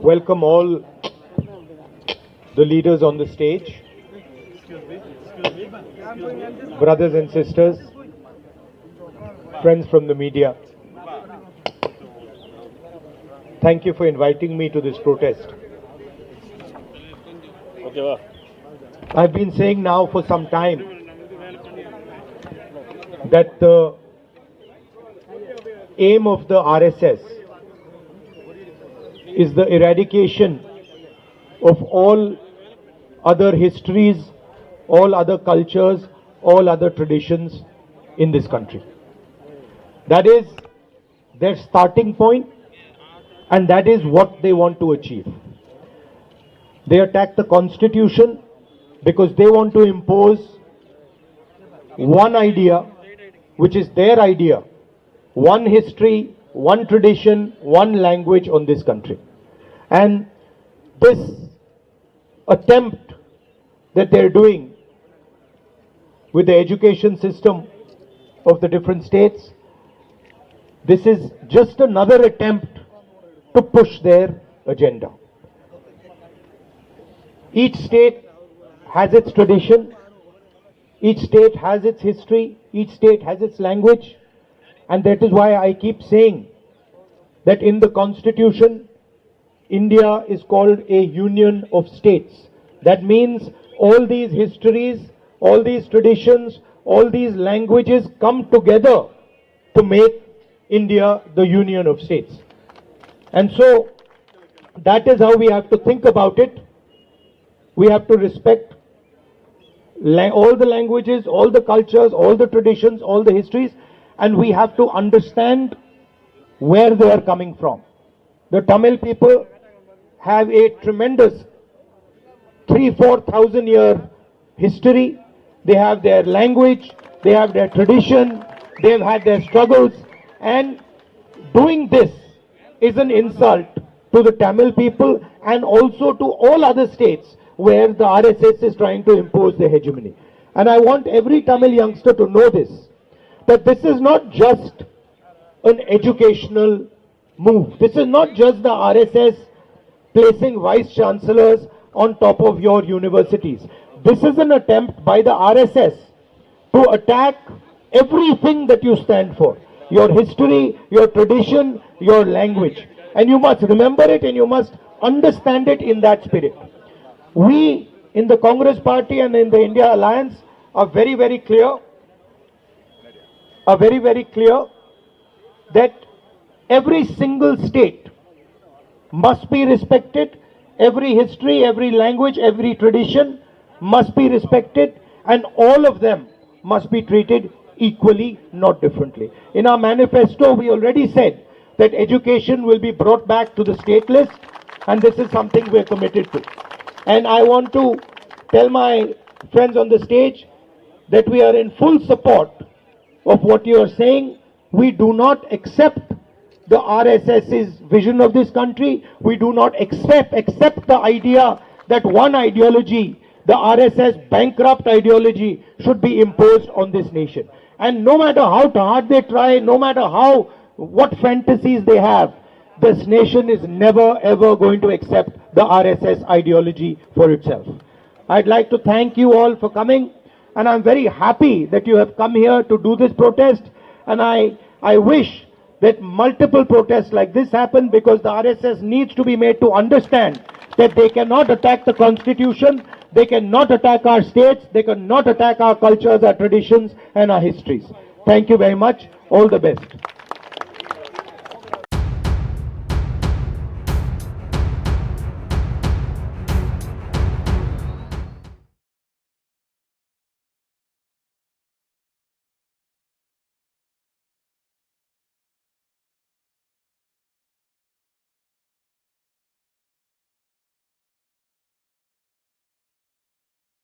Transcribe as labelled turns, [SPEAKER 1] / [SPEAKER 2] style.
[SPEAKER 1] welcome all the leaders on the stage, brothers and sisters, friends from the media. Thank you for inviting me to this protest. I've been saying now for some time that the aim of the RSS is the eradication of all other histories, all other cultures, all other traditions in this country. That is their starting point, and that is what they want to achieve. They attack the Constitution because they want to impose one idea, which is their idea, one history, one tradition, one language on this country. And this attempt that they're doing with the education system of the different states, this is just another attempt to push their agenda. Each state has its tradition, each state has its history, each state has its language, and that is why I keep saying that in the Constitution, India is called a union of states. That means all these histories, all these traditions, all these languages come together to make India the union of states. And so that is how we have to think about it. We have to respect all the languages, all the cultures, all the traditions, all the histories, and we have to understand where they are coming from. The Tamil people have a tremendous 3,000-4,000 year history. They have their language, they have their tradition, they've had their struggles, and doing this is an insult to the Tamil people and also to all other states where the RSS is trying to impose their hegemony. And I want every Tamil youngster to know this, that this is not just an educational move. This is not just the RSS placing vice chancellors on top of your universities. This is an attempt by the RSS to attack everything that you stand for. Your history, your tradition, your language. And you must remember it and you must understand it in that spirit. We in the Congress Party and in the India Alliance are very, very clear that every single state must be respected, every history, every language, every tradition must be respected, and all of them must be treated equally, not differently. In our manifesto, we already said that education will be brought back to the state list, and this is something we're committed to. And I want to tell my friends on the stage that we are in full support of what you are saying. We do not accept the RSS's vision of this country. We do not accept the idea that one ideology, the RSS bankrupt ideology, should be imposed on this nation. And no matter how hard they try, no matter what fantasies they have, this nation is never ever going to accept the RSS ideology for itself. I'd like to thank you all for coming, and I'm very happy that you have come here to do this protest, and I wish that multiple protests like this happen, because the RSS needs to be made to understand that they cannot attack the Constitution, they cannot attack our states, they cannot attack our cultures, our traditions and our histories. Thank you very much. All the best.